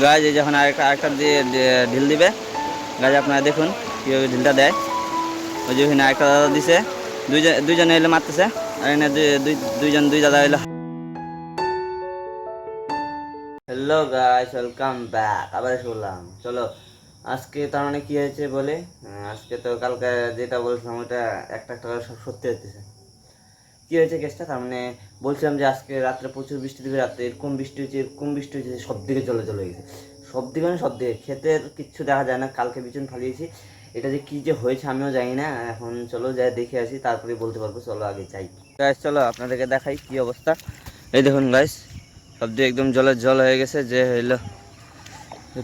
গাছ এই যখন আরেকটা দিয়ে ঢিল দিবে গাছ, আপনারা দেখুন কীভাবে ঢিলটা দেয়। ওই যে ওখানে আরেকটা দাদা দিছে, দুইজনে এলে মারতেছে, আর এনে দুই দাদা এলো। Hello guys, welcome back. আবার শুনলাম, চলো আজকে তার মানে কী হয়েছে বলে। আজকে তো কালকে যেটা বলছিলাম ওটা একটা একটা করে সব সত্যি হতেছে। কী হয়েছে কেসটা, তার মানে বলছিলাম যে আজকে রাত্রে প্রচুর বৃষ্টি দিবে, রাত্রে এরকম বৃষ্টি হয়েছে সব দিকে জলে হয়ে গেছে। সব দিকে মানে সব দিকে, ক্ষেতের কিচ্ছু দেখা যায় না। কালকে বিচুন ফালিয়েছি, এটা যে কী যে হয়েছে আমিও জানি না। এখন চলো যাই দেখে আসি, তারপরে বলতে পারবো। চলো আগে যাই গাইস, চলো আপনাদেরকে দেখাই কী অবস্থা। এই দেখুন গাইস, সব দিকে একদম জল হয়ে গেছে। যে হইলো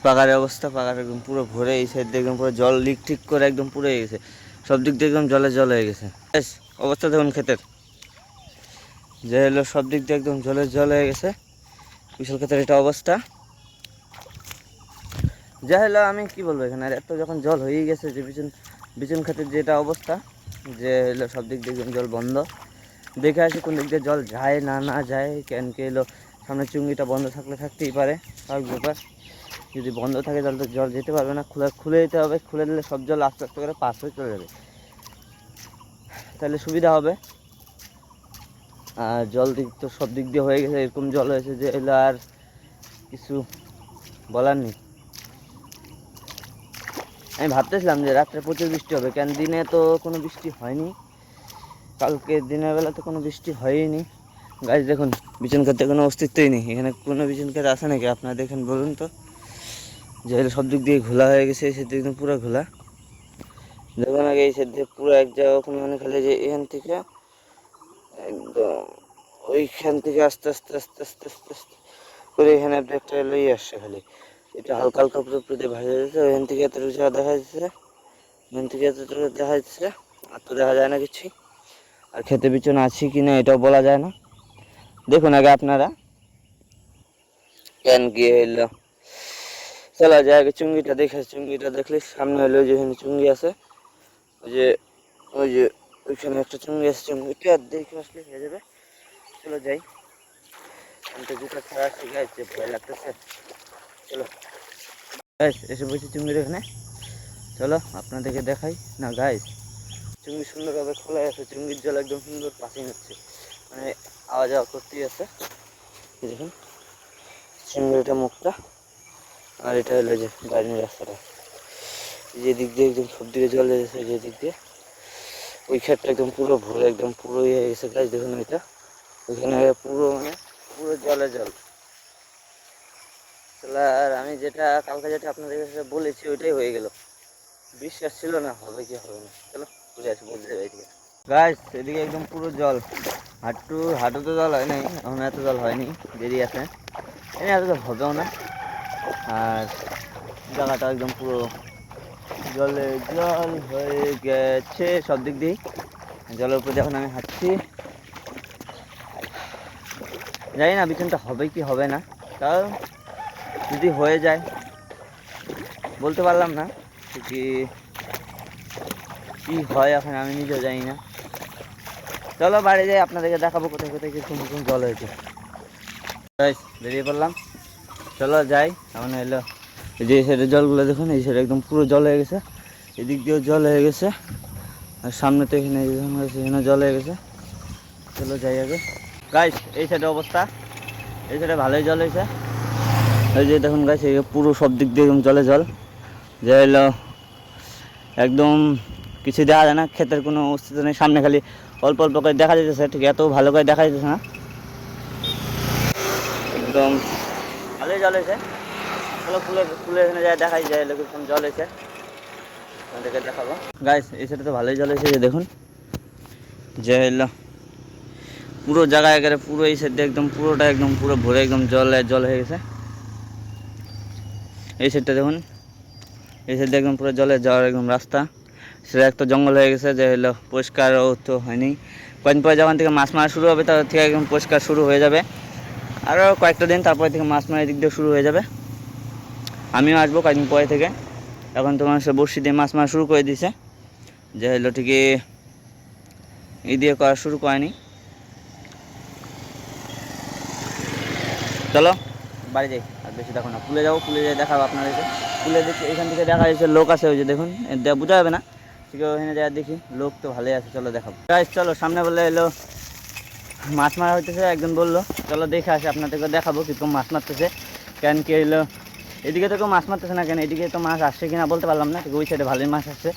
পাকারের অবস্থা, পাকার একদম পুরো ভরে, এই সাইড দিয়ে একদম পুরো জল লিক ঠিক করে একদম পুরো হয়ে গেছে। সব দিক দিয়ে একদম জল হয়ে গেছে অবস্থা। দেখুন ক্ষেতের যে হলো সব দিক দিয়ে একদম জল হয়ে গেছে। বিশাল ক্ষেতের এটা অবস্থা। যা হলো আমি কি বলবো, এখানে আর এত যখন জল হয়ে গেছে যে বিচুন ক্ষেতের যেটা অবস্থা, যে হলো সব দিক দিয়ে একদম জল বন্ধ। দেখে আসি কোন দিক দিয়ে জল যায় না যায়। কেন কি এলো সামনে চুঙ্গিটা বন্ধ থাকলে থাকতেই পারে, স্বাভাবিক ব্যাপার। যদি বন্ধ থাকে তাহলে তো জল যেতে পারবে না, খুলে দিতে হবে। খুলে দিলে সব জল আস্তে আস্তে করে পাস হয়ে চলে যাবে, তাহলে সুবিধা হবে। আর জল দিক তো সব দিক দিয়ে হয়ে গেছে, এরকম জল হয়েছে যে এলো আর কিছু বলার নেই। আমি ভাবতেছিলাম যে রাত্রে প্রচুর বৃষ্টি হবে, কেন দিনে তো কোনো বৃষ্টি হয়নি। কালকে দিনের বেলা তো কোনো বৃষ্টি হয়নি। গাছ দেখুন, বিচুন ক্ষেতে কোনো অস্তিত্বই নেই। এখানে কোনো বিচুন ক্ষেত আছে নাকি আপনারা দেখেন বলুন তো। যে সব দিক দিয়ে ঘোলা হয়ে গেছে, এই সাইড একদম পুরো ঘোলা। দেখুন আগে এই সাইড দিয়ে পুরো এক জায়গা ওখানে মানে খালি যে এখান থেকে একদম ওইখান থেকে আস্তে আস্তে আস্তে আস্তে আস্তে আস্তে করে এখানে একটা এলোই আসছে খালি। এটা হালকা হালকা পুরো ভাজা যাচ্ছে। ওইখান থেকে এতটুকু জায়গা দেখা যাচ্ছে, ওইখান থেকে এতটুকু দেখা যাচ্ছে, আর তো দেখা যায় না কিছু। আর খেতে বিচুন আছে কি না এটাও বলা যায় না। দেখুন আগে আপনারা কেন গিয়ে এলো। চলো যাই আগে চুঙ্গিটা দেখে। চুঙ্গিটা দেখলে সামনে হলো যেখানে চুঙ্গি আছে, ওই যে ওইখানে একটা চুঙ্গি আছে। চুঙ্গিটা দেখে আসলে হয়ে যাবে। চলো যাই, আমি তো জুতা ছাড়া আসছি গাইস, যে ভয় লাগতেছে। চলো গাইস, এসে বলছি চুঙ্গির এখানে। চলো আপনাদেরকে দেখাই না গাইস। চুঙ্গি সুন্দরভাবে খোলা আছে, চুঙ্গির জল একদম সুন্দর পাসিং হচ্ছে, মানে আওয়া যাওয়া করতেই আছে। দেখুন চুঙ্গির এটা মুখটা, আর এটা হলো যে বাইরের রাস্তাটা। যে দিক দিয়ে একদম সব দিকে জল যাচ্ছে, যে দিক দিয়ে ওই ক্ষেতটা একদম পুরো ভরে একদম পুরো ইয়ে হয়ে গেছে গাছ। দেখুন এটা ওইখানে পুরো মানে পুরো জল। আর আমি যেটা কালকে যেটা আপনাদের কাছে বলেছি ওইটাই হয়ে গেল। বিশ্বাস ছিল না হবে কি হবে না। চলো ঘুরে আসি বলতে যাই গাছ। এদিকে একদম পুরো জল, হাঁটু তো জল হয় নাই এখন, এত জল হয়নি, দেরি আছে। এত জল হবেও না। আর জায়গাটা একদম পুরো জল হয়ে গেছে সব দিক দিয়ে। জলের উপর যখন আমি হাঁটছি, জানি না বিছানটা হবে কি হবে না। তাও যদি হয়ে যায় বলতে পারলাম না কি কি হয়, এখন আমি নিজেও জানি না। চলো বাড়ি যাই, আপনাদেরকে দেখাবো কোথায় কোথায় কিরকম জল হয়েছে। বেরিয়ে পড়লাম, চলো যাই। এখন এলো যে সাইডের জলগুলো দেখুন, এই সাইডে একদম পুরো জল হয়ে গেছে, এদিক দিয়েও জল হয়ে গেছে, আর সামনে তো এখানে এখানে জল হয়ে গেছে। চলো যাই আগে গাইস। এই সাইডে অবস্থা, এই সাইডে ভালোই জল হয়েছে। এই যে দেখুন গাইস, এই পুরো সব দিক দিয়ে একদম জল যে হলো একদম কিছু দেখা যায় না। ক্ষেতের কোনো অস্তিত্ব নেই, সামনে খালি অল্প অল্প করে দেখা যেতেছে, ঠিক এত ভালো করে দেখা যেতেছে না। একদম ভালোই জল হয়েছে। চলো ফুলে এখানে যায় দেখাই যায় এরকম জল হয়েছে, আপনাদেরকে দেখাবো গাইস। এই সাইডে তো ভালোই জল হয়েছে, যে দেখুন যে হলো পুরো জায়গায় একেবারে পুরো এই সাইডে একদম পুরোটা একদম পুরো ভরে একদম জল হয়ে গেছে। এই সাইডটা দেখুন, এই সাইডে একদম পুরো জলে যাওয়ার একদম রাস্তা, সেটা একটা জঙ্গল হয়ে গেছে। যে হলো পরিষ্কারও তো হয়নি। কয়েকদিন পরে যখন থেকে মাছ মারা শুরু হবে তার থেকে একদম পরিষ্কার শুরু হয়ে যাবে। আরও কয়েকটা দিন তারপরে থেকে মাছ মারা দিক দিয়ে শুরু হয়ে যাবে। আমিও আসবো কয়েকদিন পরে থেকে। এখন তোমার সে বড়শি দিয়ে মাছ মারা শুরু করে দিয়েছে, যে হলো ঠিকই এই দিয়ে করা শুরু করেনি। চলো বাড়ি যাই, আর বেশি দেখো না। পুলে যাবো, পুলে যাই দেখাবো আপনাদেরকে। পুলে দেখি এখান থেকে দেখা যাচ্ছে লোক আছে, ওই যে দেখুন, বোঝা যাবে না ঠিক আছে। ওখানে যাই দেখি, লোক তো ভালোই আছে, চলো দেখাবো। গাইস চলো, সামনে বলে এলো মাছ মারা হইতেছে, একজন বললো চলো দেখে আসি, আপনাদেরকে দেখাবো কীরকম মাছ মারতেছে। কেন কি এলো এদিকে তো কেউ মাছ মারতেছে না, কেন এদিকে তো মাছ আসছে কিনা বলতে পারলাম না, ওই সাইডে ভালোই মাছ আসছে।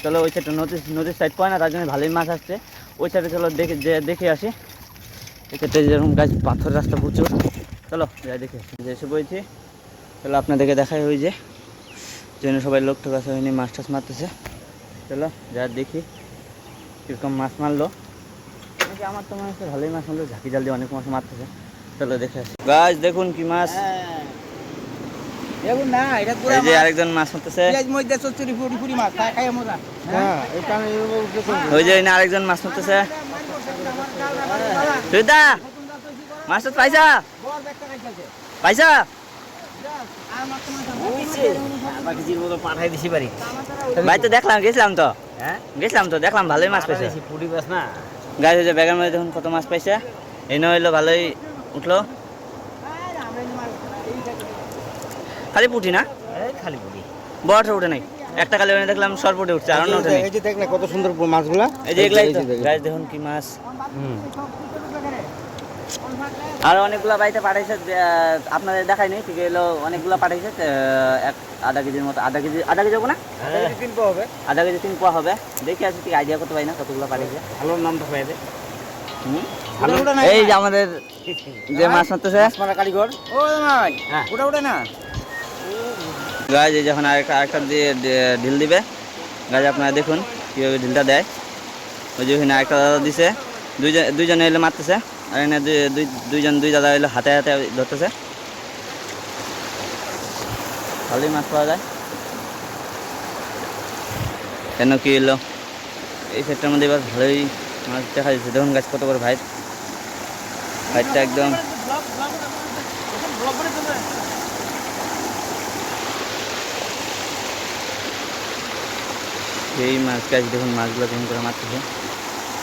চলো ওই সাইডটা নদীর সাইড পড়ে না, তার জন্য ভালোই মাছ আসছে। ওই সাইডে চলো দেখে আসি। এক্ষেত্রে যেরকম গাছ, পাথর রাস্তা প্রচুর, চলো যাই দেখে আসি। যে এসে বলছি, চলো আপনাদেরকে দেখাই, ওই যে জন্য সবাই লোক টোক আছে, হয়নি মাছ টাছ মারতেছে। চলো যা দেখি কীরকম মাছ মারলো। আমার তো মনে হচ্ছে ভালোই মাছ মারলো, ঝাঁকি জাল দিয়ে অনেক মাছ মারতেছে। চলো দেখে আসি। গাছ দেখুন কি মাছ, এই যে আরেকজন মাছ মারতেছে, ওই যে আরেকজন মাছ মারতেছে। সুদা মাছ তো পাইছা পাইছা ভাই, তো দেখলাম, গেছিলাম তো দেখলাম ভালোই মাছ পাইছে। গাছ হয়েছে ব্যাগের মধ্যে দেখুন কত মাছ পাইছে। এই নয় হইলো ভালোই উঠলো, খালি পুঁটি না, খালি পুঁটি, বড়টা উঠে নাই। একটা কালে দেখলাম সরপুটে উঠছে, আর অন্য উঠে নাই। এই যে দেখ না কত সুন্দর মাছগুলা, এই যে এগুলাই তো গাছ দেখুন কি মাছ। আর অনেকগুলো বাড়িতে পাঠাইছে, আপনাদের দেখাই নেই ঠিক এলো, অনেকগুলো পাঠাইছে। আধা কেজির মতো, আধা কেজি হবো না, আধা কেজি 3 পোয়া হবে। দেখে আসি ঠিক আইডিয়া করতে পারি না কতগুলো পাঠাইছে। ভালো নাম তো পাইবে। এই যে আমাদের যে মাছ মারতেছে কারিগর, ও ওটা ওটা না গাছ, এই যখন আরেকটা দিয়ে ঢিল দিবে গাছ, আপনারা দেখুন কীভাবে ঢিলটা দেয়। ওই যে ওখানে আরেকটা দাদা দিছে, দুইজনে এলে মারতেছে, আর এখানে দুই দাদা এলো হাতে হাতে ধরতেছে। ভালোই মাছ পাওয়া যায়। কেন কি এলো এই সেটটার মধ্যে এবার ভালোই মাছ দেখা যাচ্ছে। দেখুন গাছ কত করে ভাইটটা একদম এই মাছ। গাছ দেখুন মাছগুলো কেমন করে মারতেছে,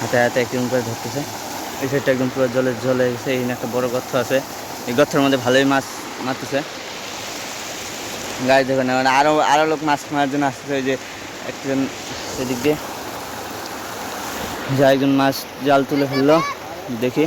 হাতে হাতে কেমন করে ধরতেছে। এই সাইডটা একদম পুরো জলে গেছে। এই একটা বড় গর্ত আছে, এই গর্তের মধ্যে ভালোই মাছ মারতেছে। গাছ দেখুন মানে আরো লোক মাছ মারার জন্য আসতেছে। ওই যে একজন সেদিক দিয়ে যা একজন মাছ জাল তুলে ফেললো, দেখি।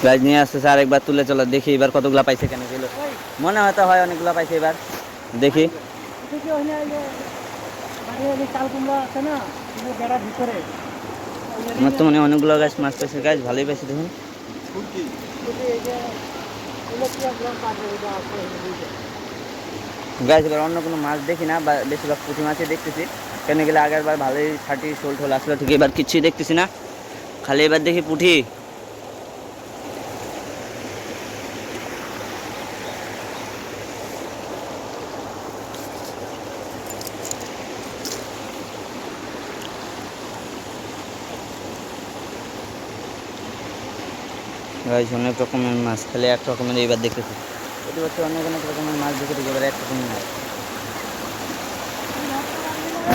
গাছ নিয়ে আসতেছে, আরেকবার তুলে চলো দেখি এবার কতগুলা পাইছে। কেন গেল মনে হয়তো হয় অনেকগুলা পাইছে, এবার দেখি। আমার তো মনে অনেকগুলো গাছ মাছ পাইছে, গাছ ভালোই পাইছে দেখুন। গাছ এবার অন্য কোনো মাছ দেখি না, বা বেশিরভাগ পুঁটি মাছই দেখতেছি। কেন গেলে আগের বার ভালোই ছাটি শোল ঠোল আসলো, ঠিক এবার কিচ্ছুই দেখতেছি না, খালি এবার দেখি পুঁটি। গাছ অনেক রকমের মাছ, খালি এক রকমের এইবার দেখতেছি। প্রতি বছর অনেক রকমের মাছ দেখেছি, এবার এক রকমের মাছ।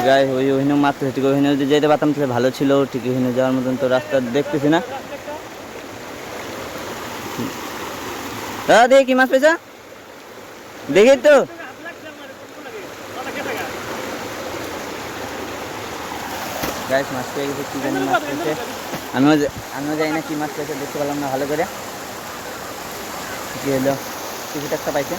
গায়ে ওইখানেও মারতেছে, ঠিক ওইখানে যদি যেতে পারতাম তাহলে ভালো ছিল। ঠিক ওইখানে যাওয়ার মতন তো রাস্তা দেখতেছি না। দাদা দেখি কি মাছ পেয়েছা, দেখি তো। গাছ মাছ পেয়ে গেছে, কি জানি মাছ পেয়েছে। আমিও যাই না কি মাছ পেয়েছে, দেখতে পেলাম না ভালো করে। কি হলো, কিছু একটা পাইছে।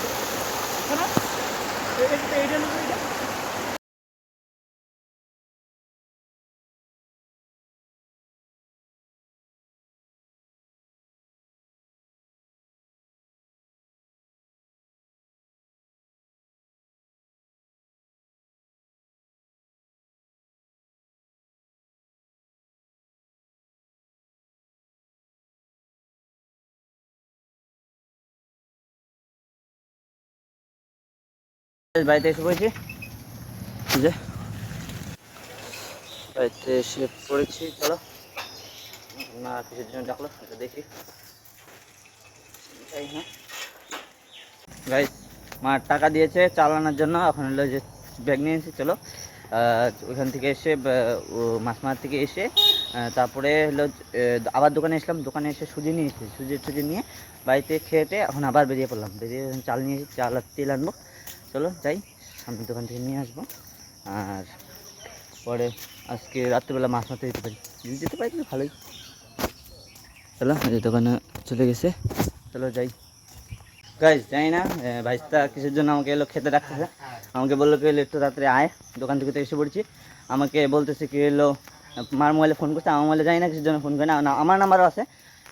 বাড়িতে এসে পড়েছি, যে বাড়িতে এসে পড়েছি, চলো মা কিসের জন্য ডাকলো এটা দেখি। হ্যাঁ গাইস, মা টাকা দিয়েছে চাল আনার জন্য। এখন হলো যে ব্যাগ নিয়ে এসেছি, চলো ওইখান থেকে এসে মাছ মার থেকে এসে তারপরে হলো আবার দোকানে এসলাম। দোকানে এসে সুজি নিয়ে এসেছি, সুজি নিয়ে বাড়িতে খেয়েতে এখন আবার বেরিয়ে পড়লাম। বেরিয়ে চাল নিয়ে এসেছি, চাল আর তেল আনবো। চলো যাই, সামনের দোকান থেকে নিয়ে আসবো। আর পরে আজকে রাত্রিবেলা মাছ মারতে যেতে পারি, যদি যেতে পারি তাহলে ভালোই। চলো এই দোকানে চলে গেছে, চলো যাই। গাইজ জানি না ভাইস্তা কিসের জন্য আমাকে এলো খেতে ডাকতেছে। আমাকে বললো কি এলো একটু তাড়াতাড়ি আয়, দোকান থেকে তো এসে পড়ছি। আমাকে বলতেছে কি এলো মার মোবাইলে ফোন করছে, আমার মোবাইলে জানি না কিসের জন্য ফোন করে না, আমার নাম্বারও আছে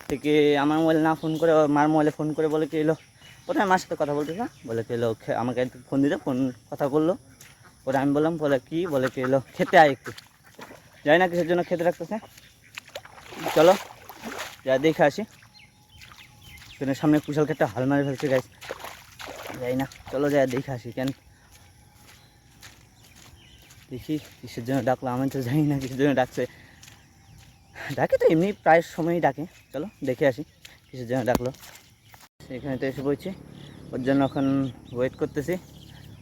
ঠিক আমার মোবাইলে না ফোন করে মার মোবাইলে ফোন করে বলে কি এলো প্রথমে মার সাথে কথা বলতেছে, বলে কি এলো আমাকে একটু ফোন দিতে, ফোন কথা বললো। পরে আমি বললাম বলে কি, বলে কি এলো খেতে আয় একটু, জানি না কিসের জন্য খেতে রাখতেছে। চলো যা দেখে আসি। কিন্তু সামনে কুশাল ক্ষেতটা হাল মারে ফেলছে গাইস, যাই না, চলো যাই দেখে আসি। কেন দেখি কিসের জন্য ডাকলো, আমি তো জানি না কিসের জন্য ডাকছে। ডাকে তো এমনি প্রায় সময়ই ডাকে, চলো দেখে আসি কিসের জন্য ডাকলো। এখানে তো এসে পড়ছি, ওর জন্য এখন ওয়েট করতেছি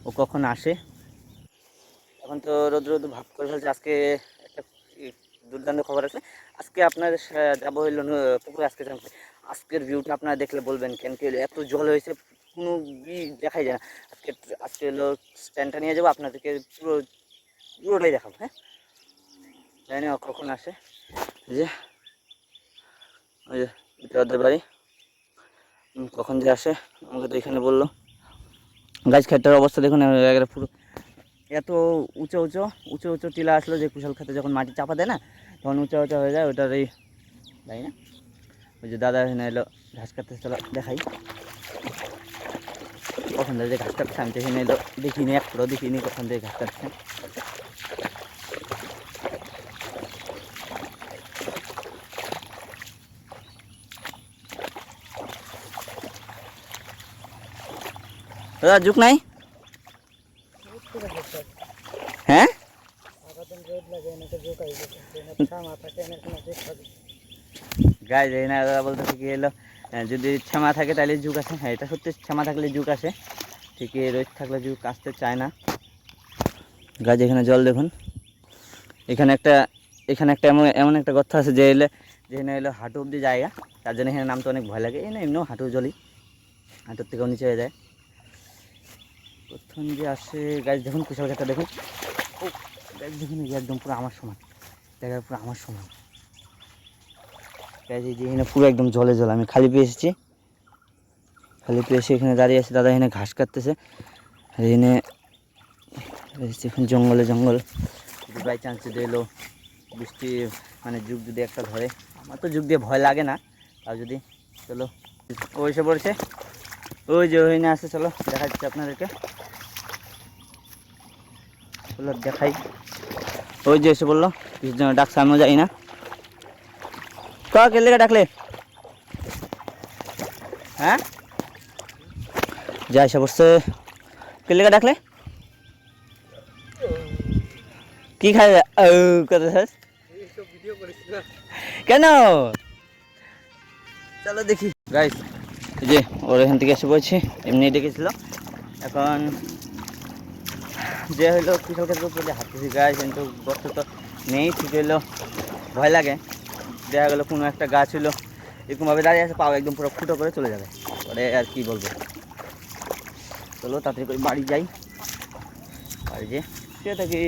ও কখন আসে। এখন তো রোদ ভাব করে ফেলছে। আজকে একটা দুর্দান্ত খবর আছে, আজকে আপনার যাবো হইলো পুকুরে। আজকের ভিউটা আপনারা দেখলে বলবেন কেন কি এত জল হয়েছে, কোনো দেখাই যায় না। আজকে হলো স্ট্যান্ডটা নিয়ে যাবো, আপনাদেরকে পুরোটাই দেখাবো। হ্যাঁ জানি না কখন আসে। যে ওই যে ওদের বাড়ি, কখন যে আসে আমাকে তো এখানে বললো। গাছ খেতটার অবস্থা দেখুন, পুরো এত উঁচু টিলা আসলো যে কুশাল খেতে যখন মাটি চাপা দেয় না তখন উঁচা হয়ে যায়। ওটার এই তাই না, ওই যে দাদা এখানে এলো ঘাস কাটতে, চলো দেখাই কখন থেকে ঘাস কাটছে। আমি তো এখানে এলো দেখিনি, এক পুরো দেখিনি কখন থেকে ঘাস কাটছে। দাদা যুগ নাই, হ্যাঁ গাই যাই না। দাদা বলতেছে কি এলো যদি ক্ষমা থাকে তাহলে যুগ আসে। হ্যাঁ এটা সত্যি, ক্ষমা থাকলে যুগ আসে, ঠিকই রোদ থাকলে যুগ আসতে চায় না। গাছ এখানে জল দেখুন, এখানে একটা এমন একটা গর্ত আছে যে এলে যেখানে এলো হাঁটু অব্দি জায়গা, তার জন্য এখানে নামতে অনেক ভয় লাগে। এমনিও হাঁটু জলই, হাঁটুর থেকেও নিচে হয়ে যায়। প্রথম যে আসে গাছ দেখুন, কুশাল ঘাটটা দেখুন, ও গাছ দেখুন একদম পুরো আমার সমান, জায়গা পুরো আমার সমান। গাছ এই যে এখানে পুরো একদম জলে জল। আমি খালি পেয়ে এসেছি, খালি পেয়ে এসে এখানে দাঁড়িয়ে আছে। দাদা এখানে ঘাস কাটতেছে, আর এখানে এখন জঙ্গল। যদি বাই চান্স যদি এলো বৃষ্টি মানে যুগ যদি একটা ধরে, আমার তো যুগ দিয়ে ভয় লাগে না, আর যদি চলো ও এসে পড়েছে, ওই যে ওইখানে আসে, চলো দেখা যাচ্ছে আপনাদেরকে, চলো দেখাই। ওই যে এসে বললো কিছুর জন্য ডাকছে, আমিও যাই না। কে লেগে ডাকলে, হ্যাঁ যা এসে পড়ছে, কে লেগে ডাকলে, কি খাই কথা কেন, চলো দেখি। গাইস এই যে ওর এখান থেকে এসে পড়ছি, এমনি ডেকেছিল। এখন যে হইলো কুশাল ক্ষেত্রের উপরে হাঁটতেছি গাছ, কিন্তু গর্ত তো নেই, ঠিক হইলো ভয় লাগে। দেখা গেলো কোনো একটা গাছ হইলো এরকমভাবে দাঁড়িয়ে আছে, পাও একদম পুরো ফুটো করে চলে যাবে, পরে আর কি বলবো। চলো তাড়াতাড়ি করে বাড়ি যাই। বাড়ি যে শুয়ে থাকি,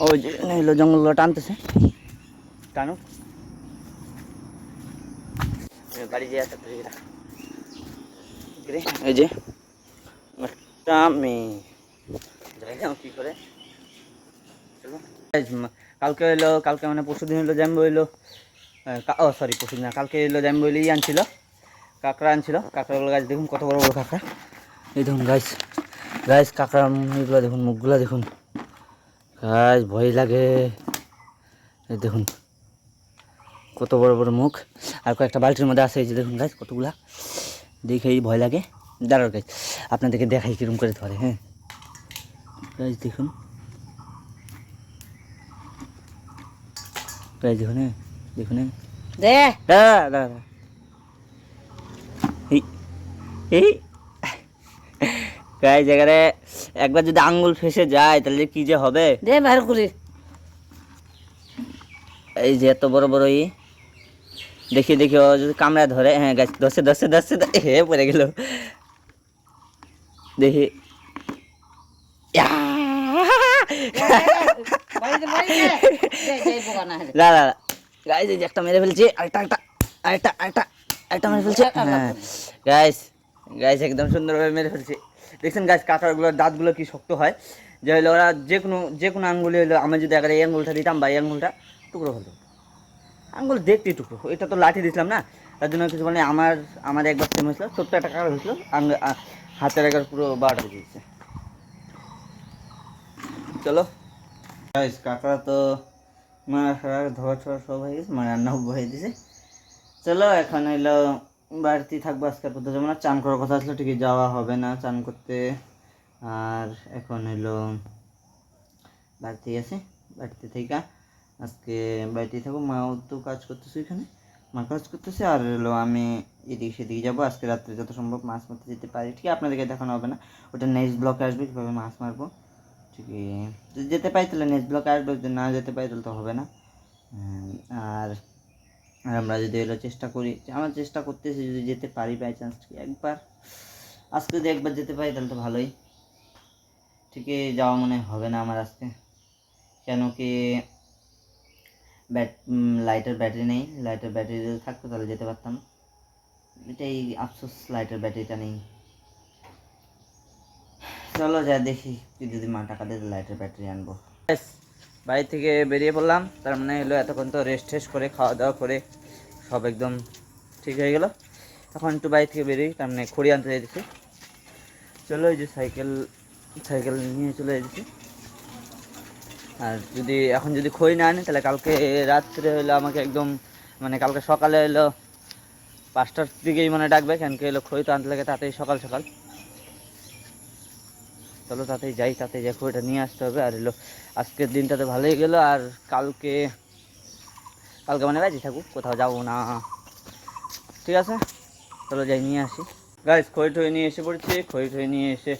ওই যে হইলো জঙ্গলগুলো টানতেছে, টানুক বাড়ি যেয়ে তাড়াতাড়ি। এই যে একটা মেয়ে যাই না কী করে। চলো কালকে মানে পরশুদিন হইলো জ্যাম্বো হইলো, ও সরি পরশুদিন না, কালকে হইলো জ্যাম্বো হইলো আনছিল, কাঁকড়া আনছিল। কাঁকড়াগুলো গাছ দেখুন কত বড় বড় কাঁকড়া, এই দেখুন গাছ কাঁকড়া মুখগুলো দেখুন, মুখগুলো দেখুন গাছ, ভয় লাগে। এই দেখুন কত বড় বড় মুখ, আর কয়েকটা বালতির মধ্যে আছে। এই যে দেখুন গাছ কতগুলা, দেখেই ভয় লাগে। দাঁড়াও গাছ আপনাদেরকে দেখাই কিরম করে ধরে। হ্যাঁ গাছ দেখুন, গাছ দেখুন, হ্যাঁ দেখুন, দে দাঁড়া এই গাইস এখানে একবার যদি আঙ্গুল ফেসে যায় তাহলে কি যে হবে। দে বাইর করি এই যে এত বড় বড় দেখি দেখি ও যদি কামড়া ধরে, হ্যাঁ গাছ ধরছে হে পড়ে গেল। দেখি না গাইস এই যে একটা মেরে ফেলছি, আরেকটা মেরে ফেলছি। হ্যাঁ গাইস একদম সুন্দরভাবে মেরে ফেলছি। দেখছেন গাইস কাঁকড়াগুলোর দাঁতগুলো কি শক্ত হয়, যে হলো ওরা যে কোনো আঙ্গুলি হলো, আমি যদি আগে এই আঙ্গুলটা দিতাম বা এই আঙ্গুলটা টুকরো হলো, আঙ্গুল দেখতেই টুকরো। এটা তো লাঠি দিছিলাম না, তার জন্য কিছু মানে আমার একবার সেম হয়েছিল, ছোট্ট একটা কাঁকড়া হয়েছিল, হাতের একবার পুরো 12টা বেজে দিচ্ছে। চলো গাইস কাঁকড়া তো ধোয়া ছোয়া সব হয়ে গেছে, রান্নাও হয়ে দিছে। চলো এখন হইলো বাড়িতেই থাকবো, আজকের পর্যন্ত যেমন চান করার কথা আসলে ঠিকই যাওয়া হবে না চান করতে। আর এখন হইলো বাড়িতেই আছে, বাড়িতে থেকে আজকে বাড়িতেই থাকবো। মাও তো কাজ করতেছে, এখানে মা কাজ করতেছে, আর হলো আমি এদিকে সেদিকে যাবো। আজকে রাত্রে যত সম্ভব মাছ মারতে যেতে পারি, ঠিক আপনাদেরকে দেখানো হবে না, ওটা নেক্সট ব্লকে আসবে কীভাবে মাছ মারবো। ঠিক যদি যেতে পাই তাহলে নেক্সট ব্লকে আসবে, যদি না যেতে পাই তাহলে তো হবে না। আর আমরা যদি এলো চেষ্টা করি, আমার চেষ্টা করতেছি যদি যেতে পারি বাই চান্স একবার, আজকে যদি একবার যেতে পারি তাহলে তো ভালোই। ঠিকই যাওয়া মনে হবে না আমার আজকে, কেন কি লাইটের ব্যাটারি নেই। লাইটের ব্যাটারি যদি থাকতো তাহলে যেতে পারতাম, এটাই আফসোস, লাইটের ব্যাটারিটা নেই। চলো যা দেখি যদি মা টাকা দিয়ে লাইটের ব্যাটারি আনবো। বাড়ি থেকে বেরিয়ে পড়লাম, তার মানে হলো এতক্ষণ তো রেস্ট করে খাওয়া দাওয়া করে সব একদম ঠিক হয়ে গেল। এখন একটু বাড়ি থেকে বেরিয়ে তার মানে খড়ি আনতে যাইতেছি। চলো এই যে সাইকেল নিয়ে চলে যাচ্ছি। আর এখন যদি খড়ি না আনি তাহলে কালকে রাত্রে হলো আমাকে একদম মানে কালকে সকালে হলো 5টার দিকেই মানে ডাকবে, কেন কি হলো খড়ি তো আনতে লাগে তাতেই সকাল। চলো তাতেই যাই খড়িটা নিয়ে আসতে হবে। আর হলো আজকের দিনটা তো ভালোই গেল, আর কালকে মানে বাজি থাকুক, কোথাও যাবো না, ঠিক আছে। চলো যাই নিয়ে আসি। গাইস খড়ি ঠই নিয়ে এসে পড়েছি, খড়ি ঠই নিয়ে এসে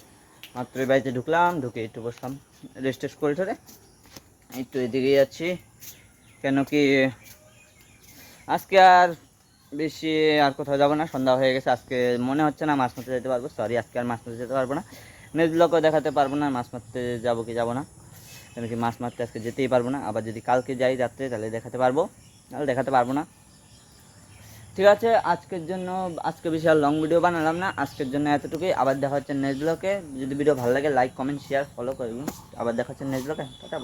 মাত্রই বাড়িতে ঢুকলাম, ঢুকে একটু বসলাম রেস্ট করে ঠরে একটু এদিকে যাচ্ছি, কেন কি আজকে আর বেশি আর কোথাও যাবো না, সন্ধ্যা হয়ে গেছে। আজকে মনে হচ্ছে না মাছ মারতে যেতে পারবো, সরি আজকে আর মাছ মারতে যেতে পারবো না, নেক্সট ব্লগও দেখাতে পারবো না মাছ মারতে যাবো কি যাবো না, কেন কি মাছ মারতে আজকে যেতেই পারবো না। আবার যদি কালকে যাই রাত্রে তাহলে দেখাতে পারবো, নাহলে দেখাতে পারবো না, ঠিক আছে। আজকে বিশাল লং ভিডিও বানালাম না, আজকের জন্য এতটুকুই। আবার দেখা হচ্ছে নেক্সট ব্লগে। যদি ভিডিও ভালো লাগে লাইক কমেন্ট শেয়ার ফলো করবেন। আবার দেখা হচ্ছে নেক্সট ব্লগে, টাটা।